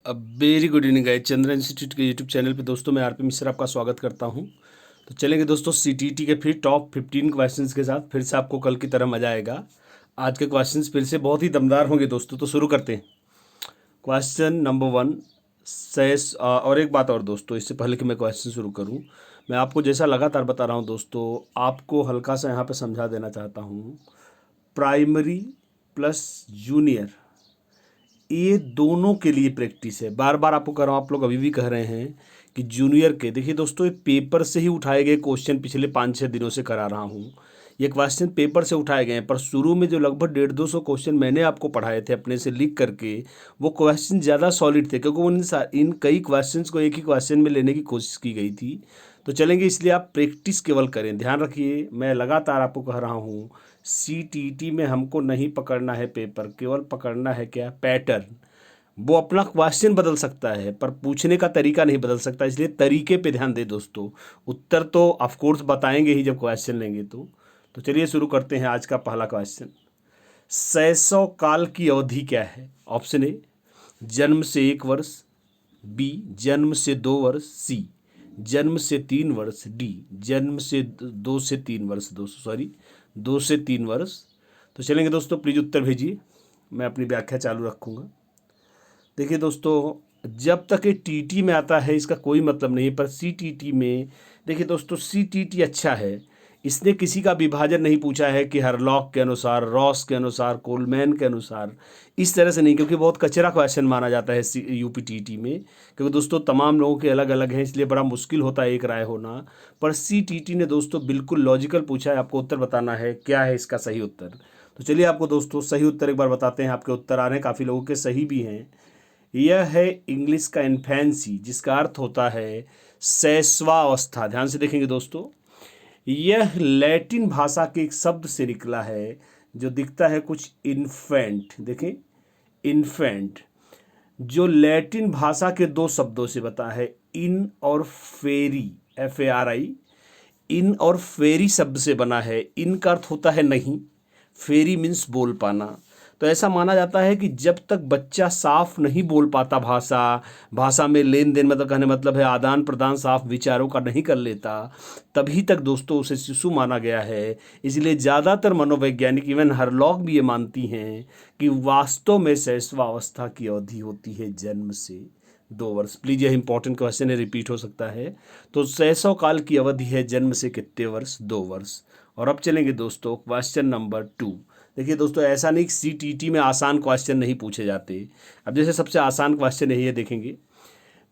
Very good evening guys. Chandra institute के YouTube channel पे दोस्तों मैं आरपी मिश्रा आपका स्वागत करता हूं। तो चलेंगे दोस्तों सीटीटी के फिर टॉप 15 क्वेश्चंस के साथ। फिर से आपको कल की तरह मजा आएगा। आज के क्वेश्चंस फिर से बहुत ही दमदार होंगे दोस्तों। तो शुरू करते हैं। क्वेश्चन नंबर 1 सेस और एक बात और दोस्तों, इससे पहले कि मैं क्वेश्चन शुरू करूँ, मैं आपको जैसा लगातार बता रहा हूँ दोस्तों, आपको हल्का सा यहाँ पर समझा देना चाहता हूँ। प्राइमरी प्लस जूनियर, ये दोनों के लिए प्रैक्टिस है। बार बार आपको कह रहा हूँ, आप लोग अभी भी कह रहे हैं कि जूनियर के देखिए दोस्तों, ये पेपर से ही उठाए गए क्वेश्चन पिछले 5-6 दिनों से करा रहा हूँ। ये क्वेश्चन पेपर से उठाए गए हैं, पर शुरू में जो लगभग 150-200 क्वेश्चन मैंने आपको पढ़ाए थे अपने से लिख करके, वो क्वेश्चन ज़्यादा सॉलिड थे, क्योंकि इन कई क्वेश्चंस को एक ही क्वेश्चन में लेने की कोशिश की गई थी। तो चलेंगे, इसलिए आप प्रैक्टिस केवल करें। ध्यान रखिए, मैं लगातार आपको कह रहा हूँ, सीटीटी में हमको नहीं पकड़ना है पेपर, केवल पकड़ना है क्या, पैटर्न। वो अपना क्वेश्चन बदल सकता है पर पूछने का तरीका नहीं बदल सकता, इसलिए तरीके पे ध्यान दे दोस्तों। उत्तर तो ऑफ कोर्स बताएंगे ही जब क्वेश्चन लेंगे तो चलिए शुरू करते हैं आज का पहला क्वेश्चन। शैशव काल की अवधि क्या है? ऑप्शन ए जन्म से 1 वर्ष, बी जन्म से 2 वर्ष, सी जन्म से 3 वर्ष, डी जन्म से 2 से 3 वर्ष। 2 से 3 वर्ष। तो चलेंगे दोस्तों, प्लीज़ उत्तर भेजिए, मैं अपनी व्याख्या चालू रखूँगा। देखिए दोस्तों, जब तक ये टीटी में आता है इसका कोई मतलब नहीं है, पर सीटीटी में देखिए दोस्तों, सीटीटी अच्छा है। इसने किसी का विभाजन नहीं पूछा है कि हरलॉक के अनुसार, रॉस के अनुसार, कोलमैन के अनुसार, इस तरह से नहीं, क्योंकि बहुत कचरा क्वेश्चन माना जाता है यूपीटीटी में, क्योंकि दोस्तों तमाम लोगों के अलग अलग हैं, इसलिए बड़ा मुश्किल होता है एक राय होना। पर सीटीटी ने दोस्तों बिल्कुल लॉजिकल पूछा है, आपको उत्तर बताना है क्या है इसका सही उत्तर। तो चलिए आपको दोस्तों सही उत्तर एक बार बताते हैं। आपके उत्तर आ रहे हैं, काफ़ी लोगों के सही भी हैं। यह है इंग्लिश का इन्फेंसी, जिसका अर्थ होता है शैशवावस्था। ध्यान से देखेंगे दोस्तों, यह लैटिन भाषा के एक शब्द से निकला है जो दिखता है कुछ इन्फेंट। देखें, इन्फेंट जो लैटिन भाषा के 2 शब्दों से बता है, इन और फेरी, FARI। इन और फेरी शब्द से बना है। इन का अर्थ होता है नहीं, फेरी मीन्स बोल पाना। तो ऐसा माना जाता है कि जब तक बच्चा साफ नहीं बोल पाता, भाषा में लेन देन, मतलब कहने मतलब है आदान प्रदान साफ विचारों का नहीं कर लेता, तभी तक दोस्तों उसे शिशु माना गया है। इसलिए ज़्यादातर मनोवैज्ञानिक, इवन हरलॉक भी ये मानती हैं कि वास्तव में शैशवावस्था की अवधि होती है जन्म से 2 वर्ष। प्लीज़, यह इंपॉर्टेंट क्वेश्चन है, रिपीट हो सकता है। तो शैशव काल की अवधि है जन्म से कितने वर्ष? 2 वर्ष। और अब चलेंगे दोस्तों क्वेश्चन नंबर 2। देखिए दोस्तों, ऐसा नहीं कि सीटीटी में आसान क्वेश्चन नहीं पूछे जाते। अब जैसे सबसे आसान क्वेश्चन है, ये देखेंगे।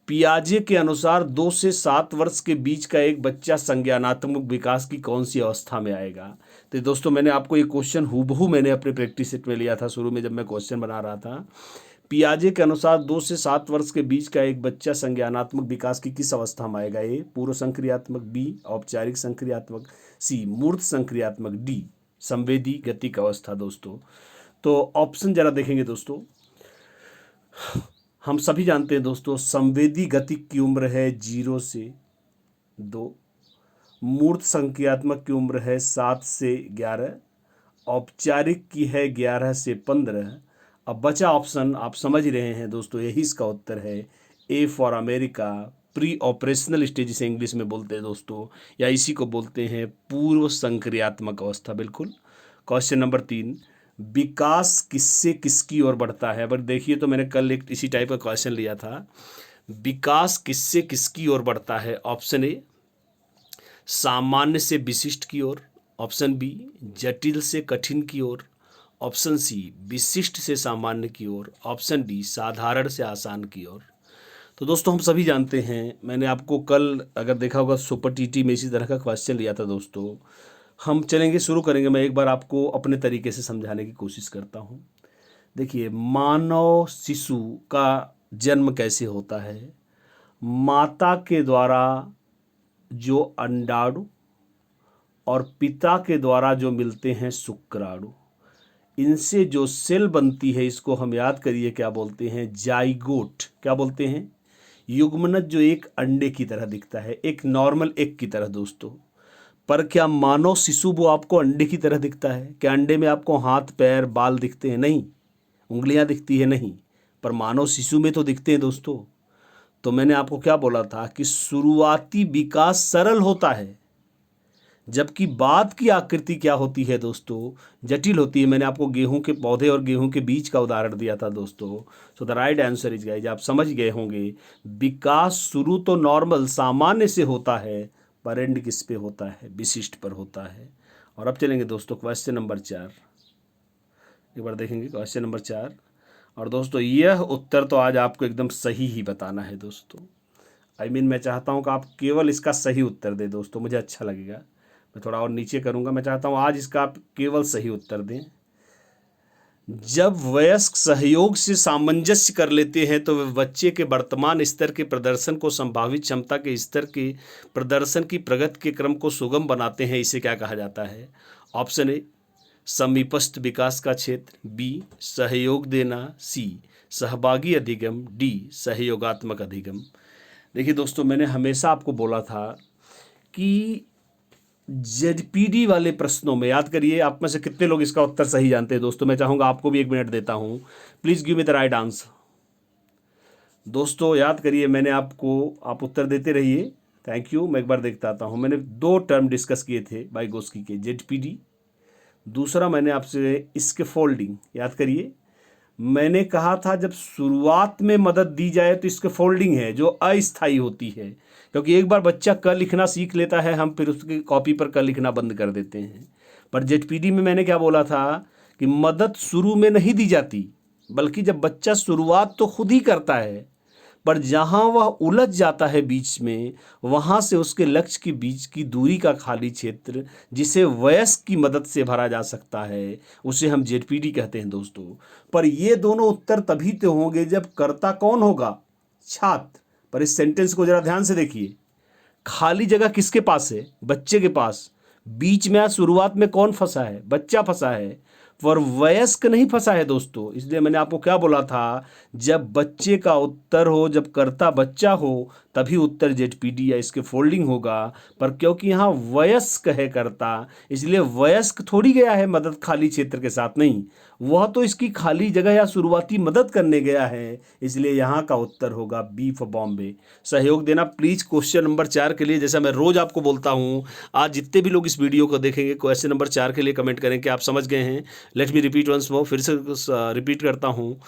पियाजे के अनुसार 2 से 7 वर्ष के बीच का एक बच्चा संज्ञानात्मक विकास की कौन सी अवस्था में आएगा? तो दोस्तों मैंने आपको ये क्वेश्चन हूबहू मैंने अपने प्रैक्टिस सेट में लिया था शुरू में जब मैं क्वेश्चन बना रहा था। पियाजे के अनुसार 2 से 7 वर्ष के बीच का एक बच्चा संज्ञानात्मक विकास की किस अवस्था में आएगा? ए पूर्व संक्रियात्मक, बी औपचारिक संक्रियात्मक, सी मूर्त संक्रियात्मक, डी संवेदी गतिक अवस्था। दोस्तों तो ऑप्शन जरा देखेंगे दोस्तों। हम सभी जानते हैं दोस्तों, संवेदी गतिक की उम्र है 0 से 2, मूर्त संख्यात्मक की उम्र है 7 से 11, औपचारिक की है 11 से 15। अब बचा ऑप्शन आप समझ रहे हैं दोस्तों, यही इसका उत्तर है, A for America, pre operational stage से इंग्लिश में बोलते हैं दोस्तों, या इसी को बोलते हैं पूर्व संक्रियात्मक अवस्था। बिल्कुल। क्वेश्चन नंबर 3, विकास किससे किसकी ओर बढ़ता है? बट देखिए, तो मैंने कल एक इसी टाइप का क्वेश्चन लिया था। विकास किससे किसकी ओर बढ़ता है? ऑप्शन ए सामान्य से विशिष्ट की ओर, ऑप्शन बी जटिल से कठिन की ओर, ऑप्शन सी विशिष्ट से सामान्य की ओर, ऑप्शन डी साधारण से आसान की ओर। तो दोस्तों हम सभी जानते हैं, मैंने आपको कल अगर देखा होगा सुपर टीटी में इसी तरह का क्वेश्चन लिया था दोस्तों। हम चलेंगे, शुरू करेंगे। मैं एक बार आपको अपने तरीके से समझाने की कोशिश करता हूँ। देखिए, मानव शिशु का जन्म कैसे होता है? माता के द्वारा जो अंडाणु और पिता के द्वारा जो मिलते हैं शुक्राणु, इनसे जो सेल बनती है, इसको हम याद करिए क्या बोलते हैं? जाइगोट। क्या बोलते हैं? युग्मनज, जो एक अंडे की तरह दिखता है, एक नॉर्मल एग की तरह दोस्तों। पर क्या मानव शिशु वो आपको अंडे की तरह दिखता है? क्या अंडे में आपको हाथ पैर बाल दिखते हैं? नहीं। उंगलियां दिखती है? नहीं। पर मानव शिशु में तो दिखते हैं दोस्तों। तो मैंने आपको क्या बोला था कि शुरुआती विकास सरल होता है, जबकि बाद की आकृति क्या होती है दोस्तों, जटिल होती है। मैंने आपको गेहूं के पौधे और गेहूं के बीज का उदाहरण दिया था दोस्तों। So the right answer is guys, आप समझ गए होंगे, विकास शुरू तो नॉर्मल सामान्य से होता है, पर एंड किस पे होता है, विशिष्ट पर होता है। और अब चलेंगे दोस्तों क्वेश्चन नंबर 4, एक बार देखेंगे क्वेश्चन नंबर 4। और दोस्तों यह उत्तर तो आज आपको एकदम सही ही बताना है दोस्तों। मैं चाहता हूं कि आप केवल इसका सही उत्तर दें दोस्तों, मुझे अच्छा लगेगा। मैं थोड़ा और नीचे करूंगा, मैं चाहता हूं आज इसका आप केवल सही उत्तर दें। जब वयस्क सहयोग से सामंजस्य कर लेते हैं तो वे बच्चे के वर्तमान स्तर के प्रदर्शन को संभावित क्षमता के स्तर के प्रदर्शन की प्रगति के क्रम को सुगम बनाते हैं। इसे क्या कहा जाता है? ऑप्शन ए समीपस्थ विकास का क्षेत्र, बी सहयोग देना, सी सहभागी अधिगम, डी सहयोगात्मक अधिगम। देखिए दोस्तों, मैंने हमेशा आपको बोला था कि जेडपीडी वाले प्रश्नों में, याद करिए आप में से कितने लोग इसका उत्तर सही जानते हैं दोस्तों। मैं चाहूँगा आपको भी 1 मिनट देता हूँ, please give me the right answer. दोस्तों याद करिए, मैंने आप उत्तर देते रहिए, थैंक यू। मैं एक बार देखता आता हूँ। मैंने 2 टर्म डिस्कस किए थे वाइगोस्की के, जेडपीडी, दूसरा मैंने आपसे स्कैफोल्डिंग, याद करिए। मैंने कहा था जब शुरुआत में मदद दी जाए तो स्कैफोल्डिंग है जो अस्थायी होती है, क्योंकि एक बार बच्चा क लिखना सीख लेता है, हम फिर उसकी कॉपी पर क लिखना बंद कर देते हैं। पर जेडपीडी में मैंने क्या बोला था कि मदद शुरू में नहीं दी जाती, बल्कि जब बच्चा शुरुआत तो खुद ही करता है, पर जहाँ वह उलझ जाता है बीच में, वहाँ से उसके लक्ष्य के बीच की दूरी का खाली क्षेत्र, जिसे वयस्क की मदद से भरा जा सकता है, उसे हम जेडपीडी कहते हैं दोस्तों। पर ये दोनों उत्तर तभी तो होंगे जब कर्ता कौन होगा? छात्र। पर इस सेंटेंस को जरा ध्यान से देखिए, खाली जगह किसके पास है? बच्चे के पास। बीच में शुरुआत में कौन फंसा है? बच्चा फंसा है, पर वयस्क नहीं फंसा है दोस्तों। इसलिए मैंने आपको क्या बोला था, जब बच्चे का उत्तर हो, जब कर्ता बच्चा हो, तभी उत्तर जेडपीडी या इसके फोल्डिंग होगा। पर क्योंकि यहाँ वयस्क है कर्ता, इसलिए वयस्क थोड़ी गया है मदद खाली क्षेत्र के साथ, नहीं, वह तो इसकी खाली जगह या शुरुआती मदद करने गया है। इसलिए यहाँ का उत्तर होगा बी फॉर बॉम्बे। सहयोग देना प्लीज क्वेश्चन नंबर 4 के लिए। जैसा मैं रोज आपको बोलता हूँ, आज जितने भी लोग इस वीडियो को देखेंगे क्वेश्चन नंबर 4 के लिए कमेंट करें कि आप समझ गए हैं। Let me repeat once more, फिर से रिपीट करता हूँ।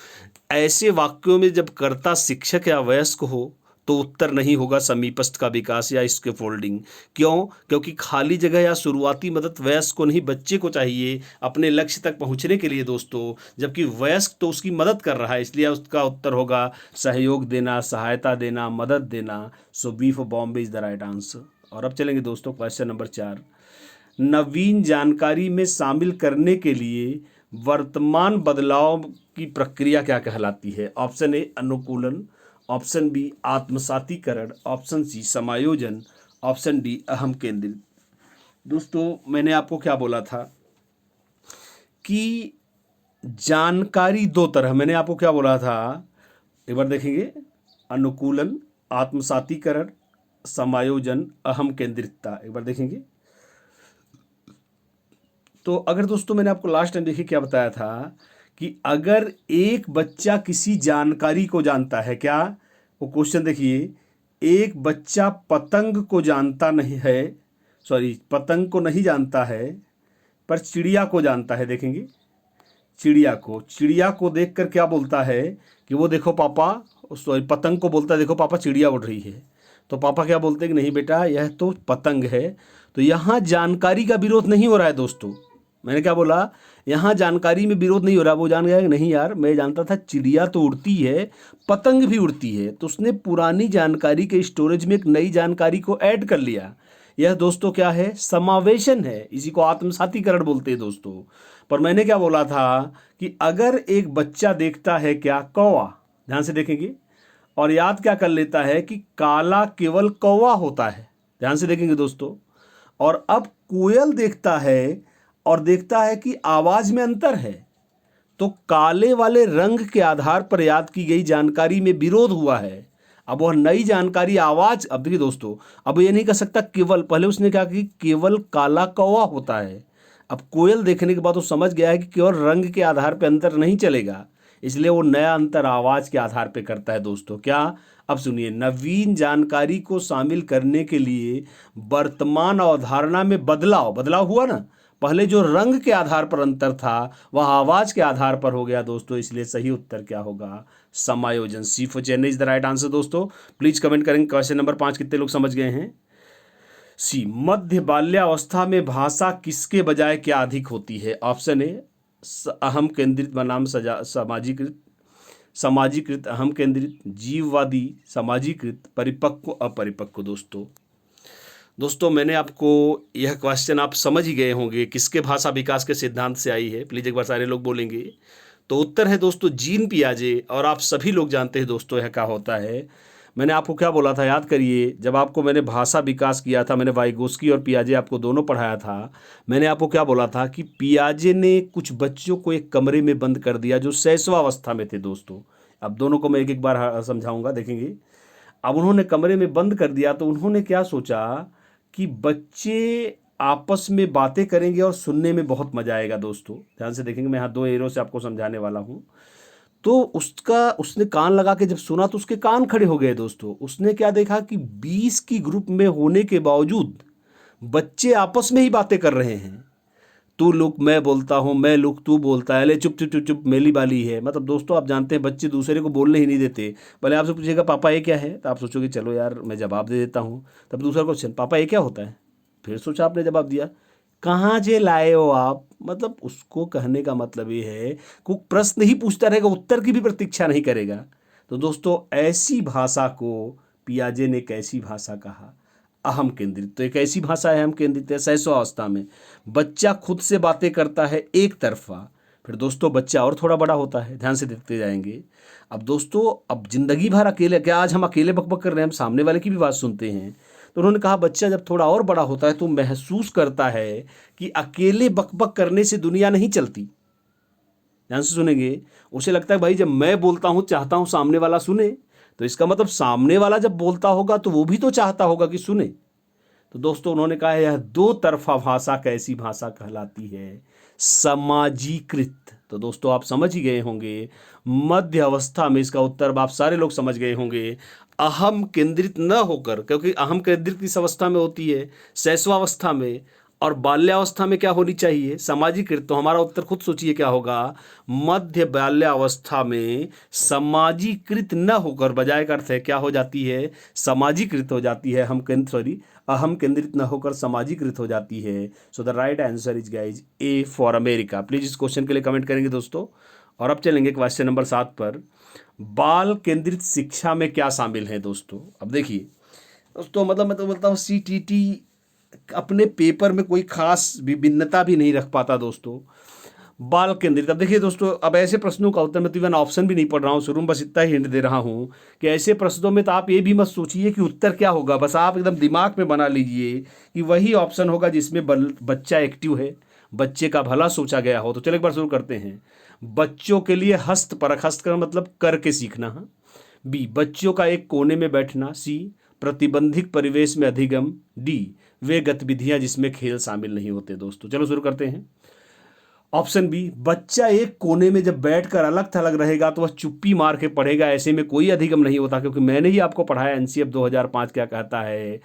ऐसे वाक्यों में जब कर्ता शिक्षक या वयस्क हो तो उत्तर नहीं होगा समीपस्थ का विकास या इसके फोल्डिंग। क्यों? क्योंकि खाली जगह या शुरुआती मदद वयस्क को नहीं, बच्चे को चाहिए अपने लक्ष्य तक पहुंचने के लिए दोस्तों, जबकि वयस्क तो उसकी मदद कर रहा है। इसलिए उसका उत्तर होगा सहयोग देना, सहायता देना, मदद देना। So B for Bombay is the right answer. और अब चलेंगे दोस्तों क्वेश्चन नंबर 4। नवीन जानकारी में शामिल करने के लिए वर्तमान बदलाव की प्रक्रिया क्या कहलाती है? ऑप्शन ए अनुकूलन, ऑप्शन बी आत्मसातीकरण, ऑप्शन सी समायोजन, ऑप्शन डी अहम केंद्रित। दोस्तों मैंने आपको क्या बोला था कि जानकारी 2 तरह, मैंने आपको क्या बोला था, एक बार देखेंगे, अनुकूलन, आत्मसातीकरण, समायोजन, अहम केंद्रितता। एक बार देखेंगे तो अगर दोस्तों मैंने आपको लास्ट टाइम देखिए क्या बताया था कि अगर एक बच्चा किसी जानकारी को जानता है, क्या वो क्वेश्चन देखिए, एक बच्चा पतंग को जानता नहीं है, पतंग को नहीं जानता है, पर चिड़िया को जानता है। देखेंगे चिड़िया को देखकर क्या बोलता है कि वो देखो पापा, पतंग को बोलता है देखो पापा चिड़िया उड़ रही है। तो पापा क्या बोलते हैं कि नहीं बेटा यह तो पतंग है। तो यहाँ जानकारी का विरोध नहीं हो रहा है दोस्तों। मैंने क्या बोला, यहाँ जानकारी में विरोध नहीं हो रहा। वो जान गया कि नहीं यार, मैं जानता था चिड़िया तो उड़ती है, पतंग भी उड़ती है। तो उसने पुरानी जानकारी के स्टोरेज में एक नई जानकारी को ऐड कर लिया। यह दोस्तों क्या है? समावेशन है। इसी को आत्मसातीकरण बोलते हैं दोस्तों। पर मैंने क्या बोला था कि अगर एक बच्चा देखता है क्या, कौवा, ध्यान से देखेंगे, और याद क्या कर लेता है कि काला केवल कौवा होता है, ध्यान से देखेंगे दोस्तों, और अब कोयल देखता है और देखता है कि आवाज में अंतर है, तो काले वाले रंग के आधार पर याद की गई जानकारी में विरोध हुआ है। अब वह नई जानकारी आवाज, अब देखिए दोस्तों, अब ये नहीं कह सकता केवल, पहले उसने कहा कि केवल काला कौवा होता है। अब कोयल देखने के बाद वो समझ गया है कि केवल रंग के आधार पर अंतर नहीं चलेगा, इसलिए वो नया अंतर आवाज़ के आधार पे करता है दोस्तों। क्या? अब सुनिए, नवीन जानकारी को शामिल करने के लिए वर्तमान अवधारणा में बदलाव हुआ ना। पहले जो रंग के आधार पर अंतर था वह आवाज़ के आधार पर हो गया दोस्तों। इसलिए सही उत्तर क्या होगा? समायोजन। C for Chennai is the right answer दोस्तों। प्लीज कमेंट करेंगे क्वेश्चन नंबर 5 कितने लोग समझ गए हैं। सी, मध्य बाल्यावस्था में भाषा किसके बजाय क्या अधिक होती है? ऑप्शन ए अहम केंद्रित बनाम समाजीकृत, अहम केंद्रित, जीववादी, समाजीकृत, परिपक्व, अपरिपक्व। दोस्तों मैंने आपको यह क्वेश्चन आप समझ ही गए होंगे किसके भाषा विकास के सिद्धांत से आई है। प्लीज़ एक बार सारे लोग बोलेंगे। तो उत्तर है दोस्तों जीन पियाजे। और आप सभी लोग जानते हैं दोस्तों यह क्या होता है। मैंने आपको क्या बोला था, याद करिए। जब आपको मैंने भाषा विकास किया था, मैंने वाइगोस्की और पियाजे आपको दोनों पढ़ाया था। मैंने आपको क्या बोला था कि पियाजे ने कुछ बच्चों को एक कमरे में बंद कर दिया जो शैशवावस्था में थे दोस्तों। अब दोनों को मैं एक एक बार समझाऊंगा, देखेंगे। अब उन्होंने कमरे में बंद कर दिया तो उन्होंने क्या सोचा कि बच्चे आपस में बातें करेंगे और सुनने में बहुत मजा आएगा दोस्तों। ध्यान से देखेंगे, मैं यहाँ 2 एरो से आपको समझाने वाला हूँ। तो उसने कान लगा के जब सुना तो उसके कान खड़े हो गए दोस्तों। उसने क्या देखा कि 20 की ग्रुप में होने के बावजूद बच्चे आपस में ही बातें कर रहे हैं। तू लुक मैं बोलता हूँ, मैं लुक तू बोलता है, ले चुप चुप चुप चुप मेली बाली है। मतलब दोस्तों आप जानते हैं बच्चे दूसरे को बोलने ही नहीं देते। भले आपसे पूछेगा पापा ये क्या है, तो आप सोचोगे चलो यार मैं जवाब दे देता हूँ। तब दूसरा क्वेश्चन, पापा ये क्या होता है? फिर सोचा आपने जवाब दिया, कहाँ जे लाए हो आप? मतलब उसको कहने का मतलब ये है कि प्रश्न ही पूछता रहेगा, उत्तर की भी प्रतीक्षा नहीं करेगा। तो दोस्तों ऐसी भाषा को पियाजे ने कैसी भाषा कहा? अहम केंद्रित। तो एक ऐसी भाषा है अहम केंद्रित है। शैशवावस्था में बच्चा खुद से बातें करता है एक तरफा। फिर दोस्तों बच्चा और थोड़ा बड़ा होता है, ध्यान से देखते जाएंगे। अब दोस्तों अब जिंदगी भर अकेले, क्या आज हम अकेले बकबक कर रहे हैं? हम सामने वाले की भी बात सुनते हैं। तो उन्होंने कहा बच्चा जब थोड़ा और बड़ा होता है तो महसूस करता है कि अकेले बकबक करने से दुनिया नहीं चलती। ध्यान से सुनेंगे। उसे लगता है भाई जब मैं बोलता हूँ चाहता हूँ सामने वाला सुने, तो इसका मतलब सामने वाला जब बोलता होगा तो वो भी तो चाहता होगा कि सुने। तो दोस्तों उन्होंने कहा यह 2 तरफा भाषा कैसी भाषा कहलाती है? समाजीकृत। तो दोस्तों आप समझ ही गए होंगे मध्य अवस्था में इसका उत्तर आप सारे लोग समझ गए होंगे, अहम केंद्रित न होकर, क्योंकि अहम केंद्रित किस अवस्था में होती है? शैशवावस्था में। और बाल्यावस्था में क्या होनी चाहिए? समाजीकृत। तो हमारा उत्तर खुद सोचिए क्या होगा? मध्य बाल्यावस्था में समाजीकृत न होकर, बजाय का अर्थ है क्या हो जाती है? समाजीकृत हो जाती है। अहम केंद्रित न होकर समाजीकृत हो जाती है। So the right answer is guys A for America. Please इस क्वेश्चन के लिए कमेंट करेंगे दोस्तों। और अब चलेंगे क्वेश्चन नंबर 7 पर। बाल केंद्रित शिक्षा में क्या शामिल है दोस्तों? अब देखिए दोस्तों, मतलब मैं तो बोलता हूँ CTT अपने पेपर में कोई खास विभिन्नता भी नहीं रख पाता दोस्तों। बाल केंद्रित, अब देखिए दोस्तों, अब ऐसे प्रश्नों का उत्तर मैं तो इवन ऑप्शन भी नहीं पढ़ रहा हूँ शुरू में, बस इतना ही हिंट दे रहा हूँ कि ऐसे प्रश्नों में तो आप ये भी मत सोचिए कि उत्तर क्या होगा, बस आप एकदम दिमाग में बना लीजिए कि वही ऑप्शन होगा जिसमें बच्चा एक्टिव है, बच्चे का भला सोचा गया हो। तो चलो एक बार शुरू करते हैं। बच्चों के लिए हस्तपरक, हस्त का मतलब करके सीखना। बी, बच्चों का एक कोने में बैठना। सी, प्रतिबंधित परिवेश में अधिगम। डी, वे गतिविधियां जिसमें खेल शामिल नहीं होते। दोस्तों चलो शुरू करते हैं। ऑप्शन बी, बच्चा एक कोने में जब बैठकर अलग थलग रहेगा तो वह चुप्पी मार के पढ़ेगा, ऐसे में कोई अधिगम नहीं होता। क्योंकि मैंने ही आपको पढ़ाया NCF 2005 क्या कहता है,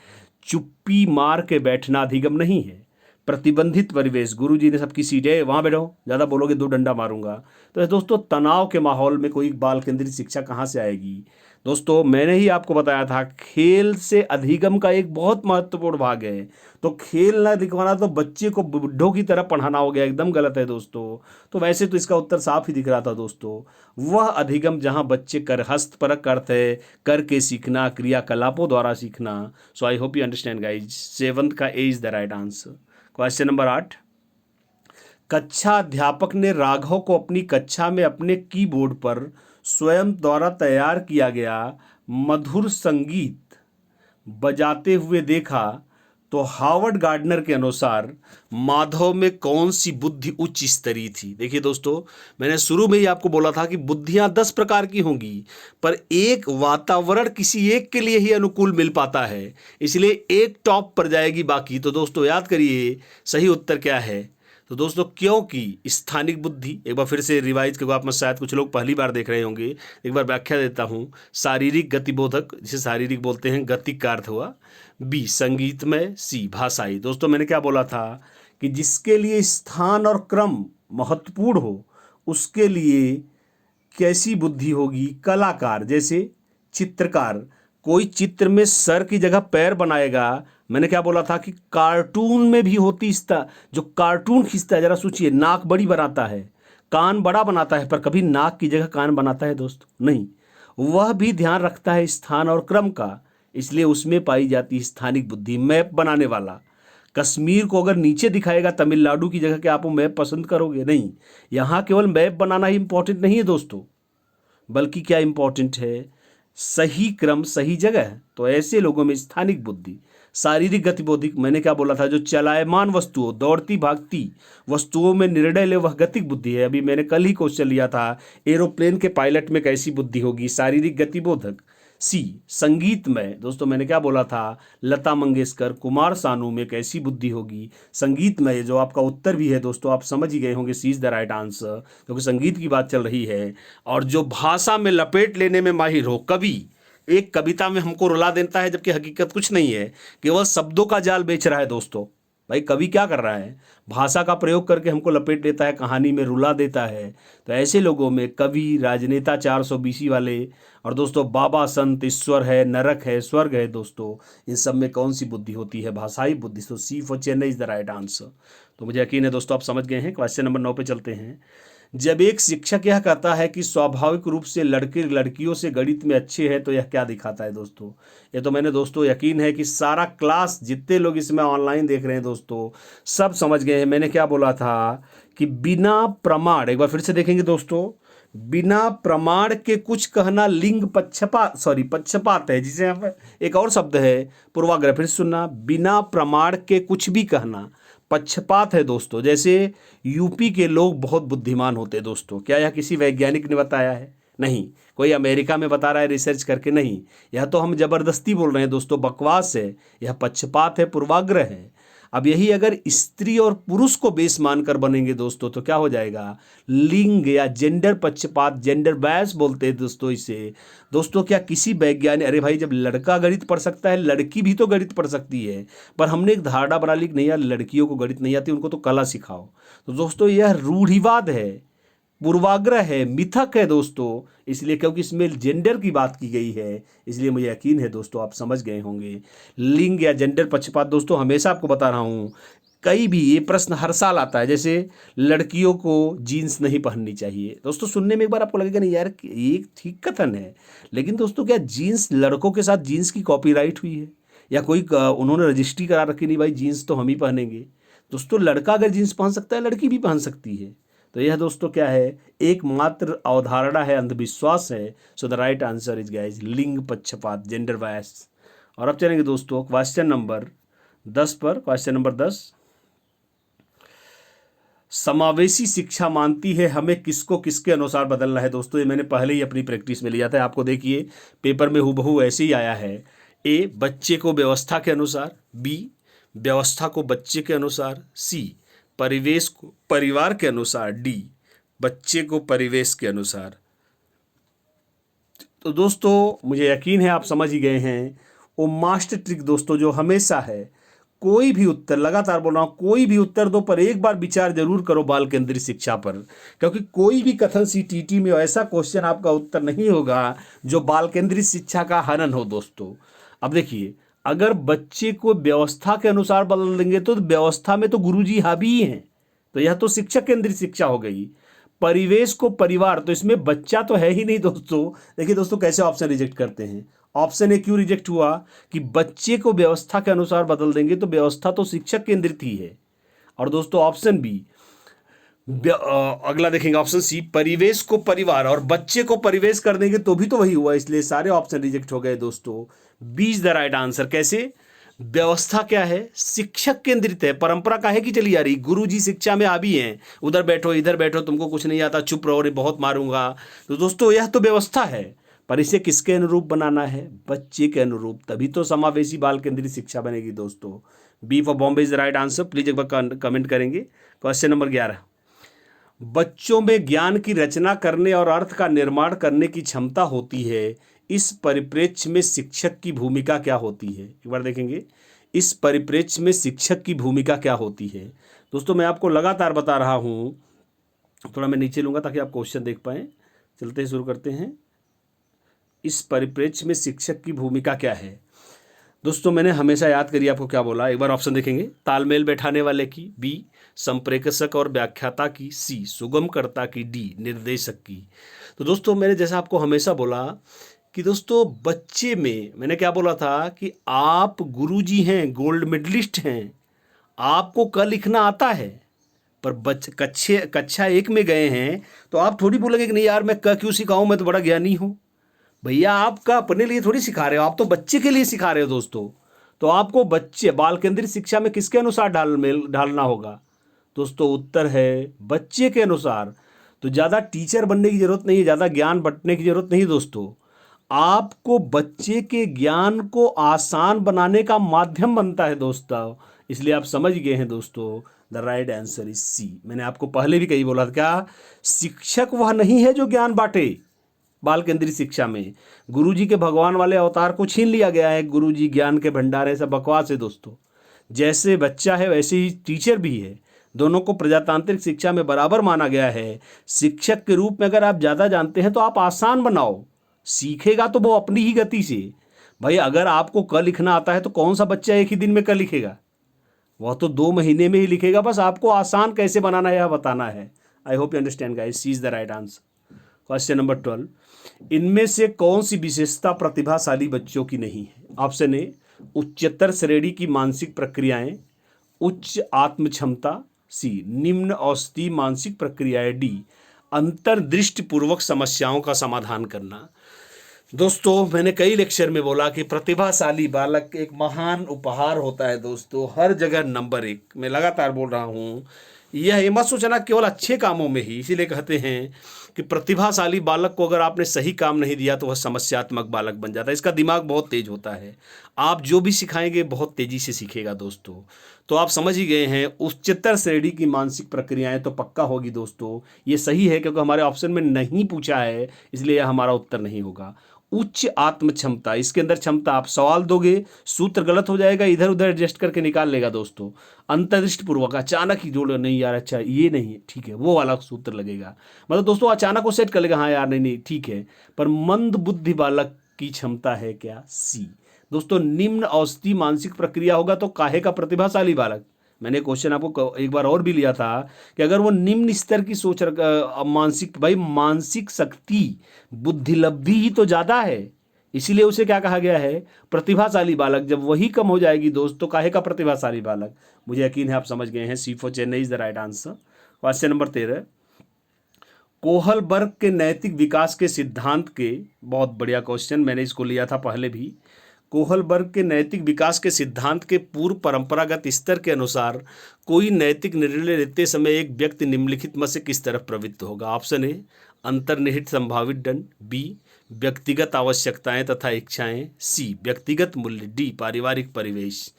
चुप्पी मार के बैठना अधिगम नहीं है। प्रतिबंधित परिवेश, गुरुजी ने सबकी सीटें, वहाँ बैठो, ज़्यादा बोलोगे 2 डंडा मारूंगा। तो दोस्तों तनाव के माहौल में कोई बाल केंद्रित शिक्षा कहाँ से आएगी? दोस्तों मैंने ही आपको बताया था खेल से अधिगम का एक बहुत महत्वपूर्ण भाग है। तो खेल ना दिखवाना तो बच्चे को बुड्ढों की तरह पढ़ाना हो गया, एकदम गलत है दोस्तों। तो वैसे तो इसका उत्तर साफ ही दिख रहा था दोस्तों, वह अधिगम जहां बच्चे कर हस्तपरक अर्थ है करके सीखना, क्रियाकलापों द्वारा सीखना। So I hope you understand guys. 7th का A is the right answer. Question number 8, कक्षा अध्यापक ने राघव को अपनी कक्षा में अपने कीबोर्ड पर स्वयं द्वारा तैयार किया गया मधुर संगीत बजाते हुए देखा तो हार्वर्ड गार्डनर के अनुसार माधव में कौन सी बुद्धि उच्च स्तरीय थी? देखिए दोस्तों, मैंने शुरू में ही आपको बोला था कि बुद्धियां 10 प्रकार की होंगी, पर एक वातावरण किसी एक के लिए ही अनुकूल मिल पाता है, इसलिए एक टॉप पर जाएगी बाकी। तो दोस्तों याद करिए सही उत्तर क्या है? तो दोस्तों क्योंकि स्थानिक बुद्धि, एक बार फिर से रिवाइज करो, आप में शायद कुछ लोग पहली बार देख रहे होंगे, एक बार व्याख्या देता हूँ। शारीरिक गतिबोधक, जिसे शारीरिक बोलते हैं, गतिक का अर्थ हुआ। बी संगीतमय, सी भाषाई। दोस्तों मैंने क्या बोला था कि जिसके लिए स्थान और क्रम महत्वपूर्ण हो उसके लिए कैसी बुद्धि होगी? कलाकार, जैसे चित्रकार, कोई चित्र में सर की जगह पैर बनाएगा। मैंने क्या बोला था कि कार्टून में भी होती इसका, जो कार्टून खींचता है, जरा सोचिए, नाक बड़ी बनाता है, कान बड़ा बनाता है, पर कभी नाक की जगह कान बनाता है दोस्तों? नहीं। वह भी ध्यान रखता है स्थान और क्रम का, इसलिए उसमें पाई जाती है स्थानिक बुद्धि। मैप बनाने वाला कश्मीर को अगर नीचे दिखाएगा तमिलनाडु की जगह, क्या आप वो मैप पसंद करोगे? नहीं। यहाँ केवल मैप बनाना ही इंपॉर्टेंट नहीं है दोस्तों, बल्कि क्या इंपॉर्टेंट है? सही क्रम, सही जगह। तो ऐसे लोगों में स्थानिक बुद्धि। शारीरिक गतिबोधिक, मैंने क्या बोला था? जो चलायमान वस्तुओं, दौड़ती भागती वस्तुओं में निर्णय ले, वह गतिक बुद्धि है। अभी मैंने कल ही क्वेश्चन लिया था, एरोप्लेन के पायलट में कैसी बुद्धि होगी? शारीरिक गतिबोधक। सी संगीतमय, दोस्तों मैंने क्या बोला था? लता मंगेशकर, कुमार सानू में कैसी बुद्धि होगी? संगीतमय। जो आपका उत्तर भी है दोस्तों, आप समझ ही गए होंगे, सी इज द राइट आंसर, क्योंकि संगीत की बात चल रही है। और जो भाषा में लपेट लेने में माहिर हो, कवि, एक कविता में हमको रुला देता है जबकि हकीकत कुछ नहीं है, केवल शब्दों का जाल बेच रहा है दोस्तों। भाई कवि क्या कर रहा है? भाषा का प्रयोग करके हमको लपेट देता है, कहानी में रुला देता है। तो ऐसे लोगों में कवि, राजनेता 420 वाले, और दोस्तों बाबा, संत, ईश्वर है, नरक है, स्वर्ग है दोस्तों, इन सब में कौन सी बुद्धि होती है? भाषाई बुद्धि। तो C for Chennai is the right answer. तो मुझे यकीन है दोस्तों आप समझ गए हैं। क्वेश्चन नंबर 9 पे चलते हैं। जब एक शिक्षक यह कहता है कि स्वाभाविक रूप से लड़के लड़कियों से गणित में अच्छे हैं, तो यह क्या दिखाता है दोस्तों? ये तो मैंने दोस्तों, यकीन है कि सारा क्लास, जितने लोग इसमें ऑनलाइन देख रहे हैं दोस्तों, सब समझ गए हैं। मैंने क्या बोला था कि बिना प्रमाण, एक बार फिर से देखेंगे दोस्तों, बिना प्रमाण के कुछ कहना लिंग पक्षपात है, जिसे हम, एक और शब्द है पूर्वाग्रह, फिर सुनना, बिना प्रमाण के कुछ भी कहना पक्षपात है दोस्तों। जैसे यूपी के लोग बहुत बुद्धिमान होते हैं दोस्तों, क्या यह किसी वैज्ञानिक ने बताया है? नहीं। कोई अमेरिका में बता रहा है रिसर्च करके? नहीं। यह तो हम जबरदस्ती बोल रहे हैं दोस्तों, बकवास है, यह पक्षपात है, पूर्वाग्रह है। अब यही अगर स्त्री और पुरुष को बेस मानकर बनेंगे दोस्तों, तो क्या हो जाएगा? लिंग या जेंडर पक्षपात, जेंडर बायस बोलते हैं दोस्तों इसे। दोस्तों क्या किसी वैज्ञानिक, अरे भाई जब लड़का गणित पढ़ सकता है, लड़की भी तो गणित पढ़ सकती है, पर हमने एक धारणा बना ली कि नहीं यार लड़कियों को गणित नहीं आती, उनको तो कला सिखाओ। तो दोस्तों यह रूढ़िवाद है, पूर्वाग्रह है, मिथक है दोस्तों। इसलिए क्योंकि इसमें जेंडर की बात की गई है, इसलिए मुझे यकीन है दोस्तों आप समझ गए होंगे। लिंग या जेंडर पक्षपात, दोस्तों हमेशा आपको बता रहा हूँ, कई भी ये प्रश्न हर साल आता है। जैसे लड़कियों को जीन्स नहीं पहननी चाहिए दोस्तों, सुनने में एक बार आपको लगेगा नहीं यार ये ठीक कथन है, लेकिन दोस्तों क्या जीन्स, लड़कों के साथ जीन्स की कॉपीराइट हुई है या कोई उन्होंने रजिस्ट्री करा रखी? नहीं भाई जीन्स तो हम ही पहनेंगे दोस्तों। लड़का अगर जीन्स पहन सकता है, लड़की भी पहन सकती है। तो यह दोस्तों क्या है? एकमात्र अवधारणा है, अंधविश्वास है। So the right answer is guys लिंग पक्षपात, जेंडर बायस। और अब चलेंगे दोस्तों क्वेश्चन नंबर 10 पर। क्वेश्चन नंबर 10, समावेशी शिक्षा मानती है हमें किसको किसके अनुसार बदलना है? दोस्तों ये मैंने पहले ही अपनी प्रैक्टिस में लिया था, आपको देखिए पेपर में हूबहू ऐसे ही आया है। ए बच्चे को व्यवस्था के अनुसार, बी व्यवस्था को बच्चे के अनुसार, सी परिवेश को परिवार के अनुसार, डी बच्चे को परिवेश के अनुसार। तो दोस्तों मुझे यकीन है आप समझ ही गए हैं वो मास्टर ट्रिक दोस्तों, जो हमेशा है, कोई भी उत्तर, लगातार बोल रहा हूँ, कोई भी उत्तर दो पर एक बार विचार जरूर करो बाल केंद्रित शिक्षा पर, क्योंकि कोई भी कथन सीटीटी में ऐसा क्वेश्चन आपका उत्तर नहीं होगा जो बाल केंद्रित शिक्षा का हनन हो दोस्तों। अब देखिए, अगर बच्चे को व्यवस्था के अनुसार बदल देंगे तो व्यवस्था में तो गुरुजी हावी ही हैं, तो यह तो शिक्षक केंद्रित शिक्षा हो गई। परिवेश को परिवार, तो इसमें बच्चा तो है ही नहीं दोस्तों। देखिए दोस्तों कैसे ऑप्शन रिजेक्ट करते हैं। ऑप्शन ए क्यों रिजेक्ट हुआ कि बच्चे को व्यवस्था के अनुसार बदल देंगे, तो व्यवस्था तो शिक्षक केंद्रित ही है। और दोस्तों ऑप्शन बी, अगला देखेंगे ऑप्शन सी, परिवेश को परिवार और बच्चे को परिवेश कर देंगे तो भी तो वही हुआ, इसलिए सारे ऑप्शन रिजेक्ट हो गए दोस्तों। B is the right answer. कैसे? व्यवस्था क्या है? शिक्षक केंद्रित है, परंपरा काहे की चली आ रही, गुरु जी शिक्षा में हावी हैं, उधर बैठो इधर बैठो, तुमको कुछ नहीं आता, चुप रहो, बहुत मारूंगा। तो दोस्तों यह तो व्यवस्था है, पर इसे किसके अनुरूप बनाना है? बच्चे के अनुरूप, तभी तो समावेशी बाल केंद्रित शिक्षा बनेगी दोस्तों। B for Bombay is the right answer. Please एक बार कमेंट करेंगे। क्वेश्चन नंबर 11, बच्चों में ज्ञान की रचना करने और अर्थ का निर्माण करने की क्षमता होती है, इस परिप्रेक्ष्य में शिक्षक की भूमिका क्या होती है? एक बार देखेंगे, इस परिप्रेक्ष्य में शिक्षक की भूमिका क्या होती है। दोस्तों मैं आपको लगातार बता रहा हूँ, थोड़ा मैं नीचे लूँगा ताकि आप क्वेश्चन देख पाएँ। चलते हैं, शुरू करते हैं। इस परिप्रेक्ष्य में शिक्षक की भूमिका क्या है? दोस्तों मैंने हमेशा याद करिए आपको क्या बोला, एक बार ऑप्शन देखेंगे। तालमेल बैठाने वाले की, बी संप्रेषक और व्याख्याता की, सी सुगमकर्ता की, डी निर्देशक की। तो दोस्तों मैंने जैसा आपको हमेशा बोला कि दोस्तों बच्चे में मैंने क्या बोला था कि आप गुरुजी हैं, गोल्ड मेडलिस्ट हैं, आपको क लिखना आता है, पर कक्षा 1 में गए हैं तो आप थोड़ी बोलेंगे कि नहीं यार मैं क क्यों सिखाऊं, मैं तो बड़ा ज्ञानी हूं। भैया आपका अपने लिए थोड़ी सिखा रहे हो, आप तो बच्चे के लिए सिखा रहे हो दोस्तों। तो आपको बच्चे बाल केंद्रित शिक्षा में किसके अनुसार ढालना होगा? दोस्तों उत्तर है बच्चे के अनुसार। तो ज़्यादा टीचर बनने की जरूरत नहीं है, ज़्यादा ज्ञान बंटने की जरूरत नहीं दोस्तों। आपको बच्चे के ज्ञान को आसान बनाने का माध्यम बनता है दोस्तों। इसलिए आप समझ गए हैं दोस्तों, the right answer is C. मैंने आपको पहले भी कही बोला था, क्या शिक्षक वह नहीं है जो ज्ञान बांटे। बाल केंद्रित शिक्षा में गुरुजी के भगवान वाले अवतार को छीन लिया गया है। गुरुजी ज्ञान के भंडार है, सब बकवास है दोस्तों। जैसे बच्चा है वैसे ही टीचर भी है, दोनों को प्रजातांत्रिक शिक्षा में बराबर माना गया है। शिक्षक के रूप में अगर आप ज़्यादा जानते हैं तो आप आसान बनाओ, सीखेगा तो वो अपनी ही गति से। भाई अगर आपको क लिखना आता है तो कौन सा बच्चा एक ही दिन में क लिखेगा? वह तो 2 महीने में ही लिखेगा। बस आपको आसान कैसे बनाना है यह बताना है। I hope you understand guys, C is the right answer. Question number 12, इनमें से कौन सी विशेषता प्रतिभाशाली बच्चों की नहीं है? ऑप्शन ए उच्चतर श्रेणी की मानसिक प्रक्रियाएं, उच्च आत्म क्षमता, सी निम्न औसती मानसिक प्रक्रियाएं, डी अंतर्दृष्टि पूर्वक समस्याओं का समाधान करना। दोस्तों मैंने कई लेक्चर में बोला कि प्रतिभाशाली बालक एक महान उपहार होता है दोस्तों, हर जगह नंबर 1। मैं लगातार बोल रहा हूँ, यह मत सोचना केवल अच्छे कामों में ही। इसीलिए कहते हैं कि प्रतिभाशाली बालक को अगर आपने सही काम नहीं दिया तो वह समस्यात्मक बालक बन जाता है। इसका दिमाग बहुत तेज होता है, आप जो भी सिखाएंगे बहुत तेजी से सीखेगा दोस्तों। तो आप समझ ही गए हैं, उच्चतर श्रेणी की मानसिक प्रक्रियाएं तो पक्का होगी दोस्तों। ये सही है क्योंकि हमारे ऑप्शन में नहीं पूछा है, इसलिए यह हमारा उत्तर नहीं होगा। उच्च आत्म क्षमता, इसके अंदर क्षमता, आप सवाल दोगे सूत्र गलत हो जाएगा, इधर उधर एडजस्ट करके निकाल लेगा दोस्तों। अंतर्दृष्टि पूर्वक, अचानक ही जोड़ नहीं यार, अच्छा ये नहीं ठीक है, वो वाला सूत्र लगेगा। मतलब दोस्तों अचानक वो सेट कर लेगा, हाँ यार नहीं नहीं ठीक है। पर मंद बुद्धि बालक की क्षमता है क्या? सी। दोस्तों निम्न औसती मानसिक प्रक्रिया होगा तो काहे का प्रतिभाशाली बालक। मैंने क्वेश्चन आपको एक बार और भी लिया था कि अगर वो निम्न स्तर की सोच मानसिक, भाई मानसिक शक्ति बुद्धिलब्धि ही तो ज़्यादा है, इसीलिए उसे क्या कहा गया है? प्रतिभाशाली बालक। जब वही कम हो जाएगी दोस्त तो काहे का प्रतिभाशाली बालक। मुझे यकीन है आप समझ गए हैं, C for Chennai is the right answer. Question number 13, Kohlberg के नैतिक विकास के सिद्धांत के, बहुत बढ़िया क्वेश्चन, मैंने इसको लिया था पहले भी। कोहलबर्ग के नैतिक विकास के सिद्धांत के पूर्व परंपरागत स्तर के अनुसार कोई नैतिक निर्णय लेते समय एक व्यक्ति निम्नलिखित में से किस तरफ प्रवृत्त होगा? ऑप्शन ए अंतर्निहित संभावित दंड, बी व्यक्तिगत आवश्यकताएं तथा इच्छाएं, सी व्यक्तिगत मूल्य, डी पारिवारिक परिवेश।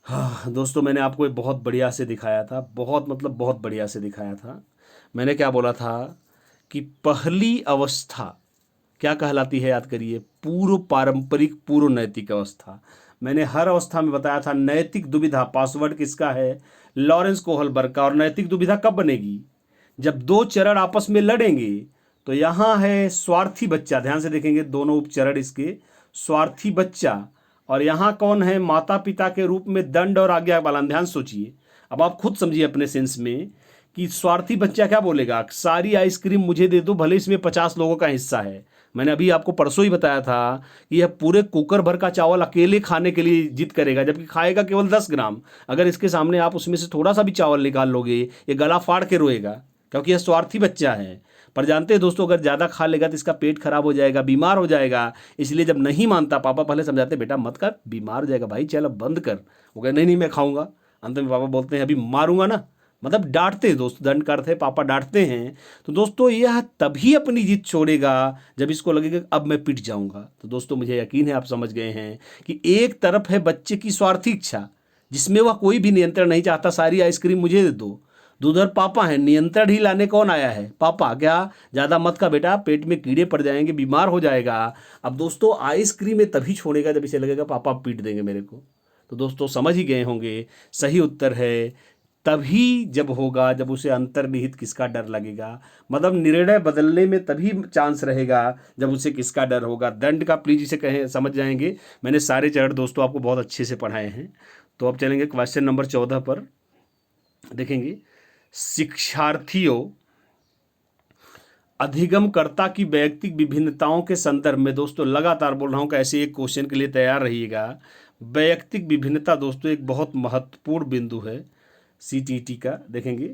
हाँ दोस्तों मैंने आपको एक बहुत बढ़िया से दिखाया था, बहुत बढ़िया से दिखाया था। मैंने क्या बोला था कि पहली अवस्था क्या कहलाती है? याद करिए, पूर्व पारंपरिक पूर्व नैतिक अवस्था। मैंने हर अवस्था में बताया था नैतिक दुविधा पासवर्ड किसका है? लॉरेंस कोहलबर्ग का। और नैतिक दुविधा कब बनेगी? जब 2 चरण आपस में लड़ेंगे। तो यहाँ है स्वार्थी बच्चा, ध्यान से देखेंगे दोनों उपचरण इसके, स्वार्थी बच्चा। और यहाँ कौन है? माता पिता के रूप में दंड और आज्ञा पालन। ध्यान सोचिए, अब आप खुद समझिए अपने सेंस में कि स्वार्थी बच्चा क्या बोलेगा? सारी आइसक्रीम मुझे दे दो, भले इसमें 50 लोगों का हिस्सा है। मैंने अभी आपको परसों ही बताया था कि यह पूरे कुकर भर का चावल अकेले खाने के लिए जिद करेगा, जबकि खाएगा केवल 10 ग्राम। अगर इसके सामने आप उसमें से थोड़ा सा भी चावल निकाल लोगे, ये गला फाड़ के रोएगा, क्योंकि यह स्वार्थी बच्चा है। पर जानते हैं दोस्तों, अगर ज़्यादा खा लेगा तो इसका पेट खराब हो जाएगा, बीमार हो जाएगा। इसलिए जब नहीं मानता, पापा पहले समझाते बेटा मत कर, बीमार हो जाएगा भाई, चल अब बंद कर। वो कहे नहीं नहीं मैं खाऊंगा। अंत में पापा बोलते हैं अभी मारूंगा ना मतलब डांटते हैं दोस्तों, दंड का अर्थ है पापा डांटते हैं। तो दोस्तों यह तभी अपनी जिद छोड़ेगा जब इसको लगेगा अब मैं पिट जाऊंगा। तो दोस्तों मुझे यकीन है आप समझ गए हैं कि एक तरफ है बच्चे की स्वार्थी इच्छा, जिसमें वह कोई भी नियंत्रण नहीं चाहता, सारी आइसक्रीम मुझे दे दो। दूधर पापा है, नियंत्रण ही लाने कौन आया है, पापा। क्या ज़्यादा मत का बेटा, पेट में कीड़े पड़ जाएंगे, बीमार हो जाएगा। अब दोस्तों आइसक्रीम में तभी छोड़ेगा जब इसे लगेगा पापा पीट देंगे मेरे को। तो दोस्तों समझ ही गए होंगे, सही उत्तर है तभी जब होगा जब उसे अंतर्निहित किसका डर लगेगा। मतलब निर्णय बदलने में तभी चांस रहेगा जब उसे किसका डर होगा। दंड का प्लीज इसे कहें, समझ जाएंगे। मैंने सारे चरण दोस्तों आपको बहुत अच्छे से पढ़ाए हैं। तो अब चलेंगे क्वेश्चन नंबर 14 पर। देखेंगे, शिक्षार्थियों अधिगमकर्ता की वैयक्तिक विभिन्नताओं के संदर्भ में, दोस्तों लगातार बोल रहा हूं कि ऐसे एक क्वेश्चन के लिए तैयार रहिएगा। वैयक्तिक विभिन्नता दोस्तों एक बहुत महत्वपूर्ण बिंदु है सीटीटी का। देखेंगे,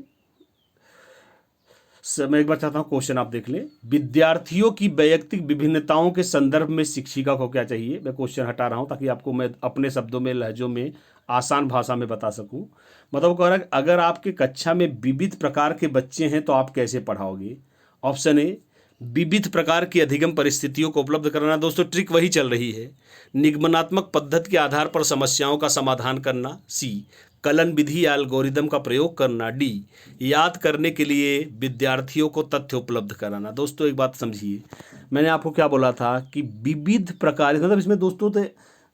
मैं एक बार चाहता हूँ क्वेश्चन आप देख लें। विद्यार्थियों की वैयक्तिक विभिन्नताओं के संदर्भ में शिक्षिका को क्या चाहिए। मैं क्वेश्चन हटा रहा हूँ ताकि आपको मैं अपने शब्दों में, लहजों में, आसान भाषा में बता सकूं। मतलब कह रहा है अगर आपके कक्षा में विविध प्रकार के बच्चे हैं तो आप कैसे पढ़ाओगे। ऑप्शन ए, विविध प्रकार की अधिगम परिस्थितियों को उपलब्ध कराना। दोस्तों ट्रिक वही चल रही है, निगमनात्मक पद्धति के आधार पर समस्याओं का समाधान करना। सी, कलन विधि या एल्गोरिदम का प्रयोग करना। डी, याद करने के लिए विद्यार्थियों को तथ्य उपलब्ध कराना। दोस्तों एक बात समझिए, मैंने आपको क्या बोला था कि विविध प्रकार, मतलब इसमें दोस्तों तो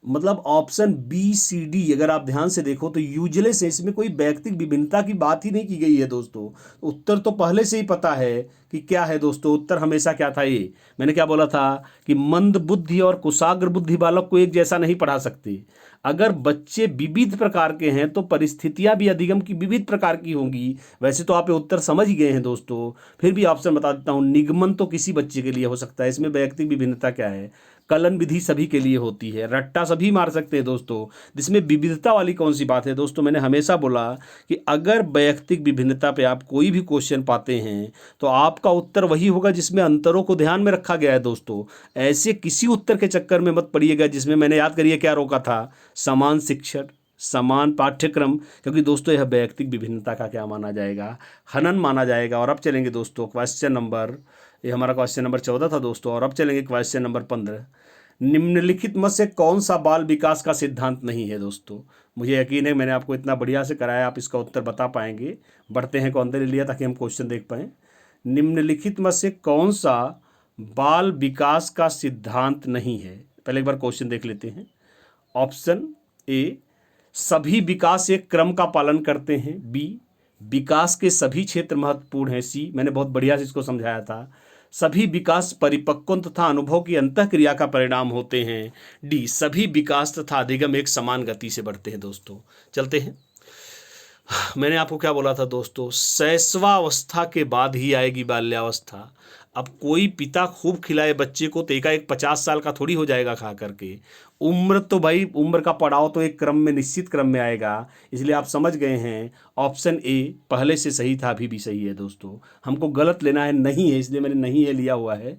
मतलब ऑप्शन बी सी डी अगर आप ध्यान से देखो तो यूजलेस है, इसमें कोई वैयक्तिक विभिन्नता की बात ही नहीं की गई है दोस्तों। उत्तर तो पहले से ही पता है कि क्या है दोस्तों। उत्तर हमेशा क्या था, ये मैंने क्या बोला था कि मंद बुद्धि और कुशाग्र बुद्धि बालक को एक जैसा नहीं पढ़ा सकते। अगर बच्चे विविध प्रकार के हैं तो परिस्थितियां भी अधिगम की विविध प्रकार की होंगी। वैसे तो आप ये उत्तर समझ ही गए हैं दोस्तों, फिर भी ऑप्शन बता देता हूं। निगमन तो किसी बच्चे के लिए हो सकता है, इसमें वैयक्तिक विभिन्नता क्या है। कलन विधि सभी के लिए होती है, रट्टा सभी मार सकते हैं दोस्तों, जिसमें विविधता वाली कौन सी बात है दोस्तों। मैंने हमेशा बोला कि अगर वैयक्तिक विभिन्नता पे आप कोई भी क्वेश्चन पाते हैं तो आपका उत्तर वही होगा जिसमें अंतरों को ध्यान में रखा गया है दोस्तों। ऐसे किसी उत्तर के चक्कर में मत पड़िएगा जिसमें, मैंने याद करिए क्या रोका था, समान शिक्षण, समान पाठ्यक्रम, क्योंकि दोस्तों यह वैयक्तिक विभिन्नता का क्या माना जाएगा, हनन माना जाएगा। और अब चलेंगे दोस्तों क्वेश्चन नंबर, ये हमारा क्वेश्चन नंबर 14 था दोस्तों, और अब चलेंगे क्वेश्चन नंबर 15। निम्नलिखित में से कौन सा बाल विकास का सिद्धांत नहीं है दोस्तों। मुझे यकीन है मैंने आपको इतना बढ़िया से कराया, आप इसका उत्तर बता पाएंगे। बढ़ते हैं, को अंदर ले लिया ताकि हम क्वेश्चन देख पाएं। निम्नलिखित में से कौन सा बाल विकास का सिद्धांत नहीं है। पहले एक बार क्वेश्चन देख लेते हैं। ऑप्शन ए, सभी विकास एक क्रम का पालन करते हैं। बी, विकास के सभी क्षेत्र महत्वपूर्ण हैं। सी, मैंने बहुत बढ़िया से इसको समझाया था, सभी विकास परिपक्व तथा अनुभव की अंतःक्रिया का परिणाम होते हैं। डी, सभी विकास तथा अधिगम एक समान गति से बढ़ते हैं। दोस्तों चलते हैं, मैंने आपको क्या बोला था दोस्तों, शैशवावस्था के बाद ही आएगी बाल्यावस्था। अब कोई पिता खूब खिलाए बच्चे को तो एकाएक 50 साल का थोड़ी हो जाएगा खा करके। उम्र तो भाई, उम्र का पड़ाव तो एक क्रम में, निश्चित क्रम में आएगा। इसलिए आप समझ गए हैं ऑप्शन ए पहले से सही था, अभी भी सही है दोस्तों। हमको गलत लेना है, नहीं है, इसलिए मैंने नहीं है लिया हुआ है।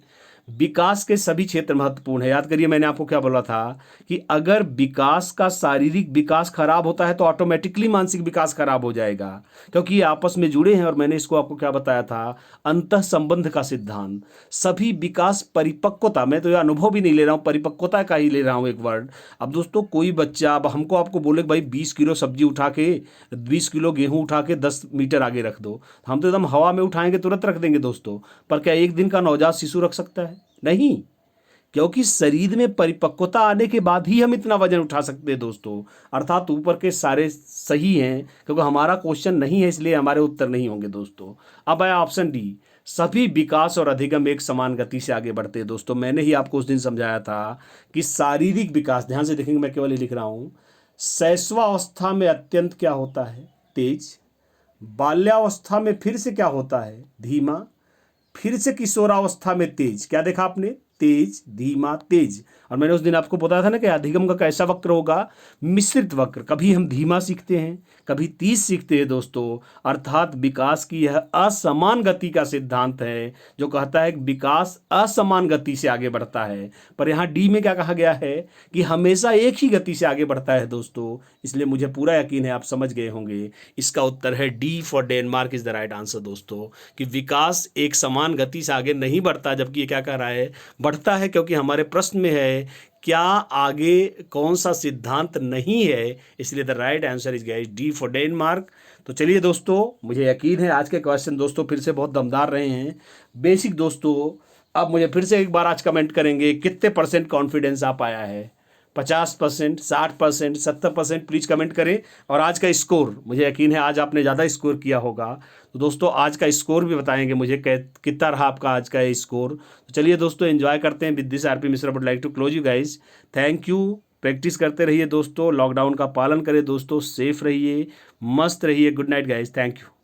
विकास के सभी क्षेत्र महत्वपूर्ण है। याद करिए मैंने आपको क्या बोला था कि अगर विकास का शारीरिक विकास खराब होता है तो ऑटोमेटिकली मानसिक विकास खराब हो जाएगा, क्योंकि ये आपस में जुड़े हैं। और मैंने इसको आपको क्या बताया था, अंतः संबंध का सिद्धांत। सभी विकास परिपक्वता, मैं तो ये अनुभव भी नहीं ले रहा हूँ, परिपक्वता का ही ले रहा हूँ एक वर्ड। अब दोस्तों कोई बच्चा अब हमको आपको बोले भाई 20 किलो सब्जी उठा के, 20 किलो गेहूँ उठा के 10 मीटर आगे रख दो, हम तो एकदम हवा में उठाएंगे, तुरंत रख देंगे दोस्तों। पर क्या एक दिन का नवजात शिशु रख सकता है? नहीं, क्योंकि शरीर में परिपक्वता आने के बाद ही हम इतना वजन उठा सकते हैं दोस्तों। अर्थात ऊपर के सारे सही हैं, क्योंकि हमारा क्वेश्चन नहीं है इसलिए हमारे उत्तर नहीं होंगे दोस्तों। अब आया ऑप्शन डी, सभी विकास और अधिगम एक समान गति से आगे बढ़ते हैं। दोस्तों मैंने ही आपको उस दिन समझाया था कि शारीरिक विकास, ध्यान से देखेंगे मैं केवल ये लिख रहा हूं, शैशवावस्था में अत्यंत क्या होता है, तेज। बाल्यावस्था में फिर से क्या होता है, धीमा। फिर से किशोरावस्था में तेज। क्या देखा आपने, तेज, धीमा, तेज। और मैंने उस दिन आपको बताया था ना कि अधिगम का कैसा वक्र होगा, मिश्रित वक्र। कभी हम धीमा सीखते हैं, कभी तेज सीखते हैं दोस्तों। अर्थात विकास की यह असमान गति का सिद्धांत है जो कहता है कि विकास असमान गति से आगे बढ़ता है। पर यहाँ डी में क्या कहा गया है कि हमेशा एक ही गति से आगे बढ़ता है दोस्तों। इसलिए मुझे पूरा यकीन है आप समझ गए होंगे। इसका उत्तर है D for Denmark is the right answer दोस्तों, कि विकास एक समान गति से आगे नहीं बढ़ता, जबकि ये क्या कह रहा है, बढ़ता है। क्योंकि हमारे प्रश्न में है क्या आगे कौन सा सिद्धांत नहीं है, इसलिए the right answer is guys D for Denmark. तो चलिए दोस्तों, मुझे यकीन है आज के क्वेश्चन दोस्तों फिर से बहुत दमदार रहे हैं, बेसिक दोस्तों। अब मुझे फिर से एक बार आज कमेंट करेंगे कितने % कॉन्फिडेंस आप आया है, 50%, 60%, 70%, प्लीज़ कमेंट करें। और आज का स्कोर, मुझे यकीन है आज आपने ज़्यादा स्कोर किया होगा, तो दोस्तों आज का स्कोर भी बताएंगे मुझे कितना रहा आपका आज का स्कोर। तो चलिए दोस्तों, एंजॉय करते हैं। With this RP Mishra would like to close you guys. Thank you. Practice करते रहिए दोस्तों, लॉकडाउन का पालन करें दोस्तों, सेफ रहिए, मस्त रहिए। Good night guys, thank you.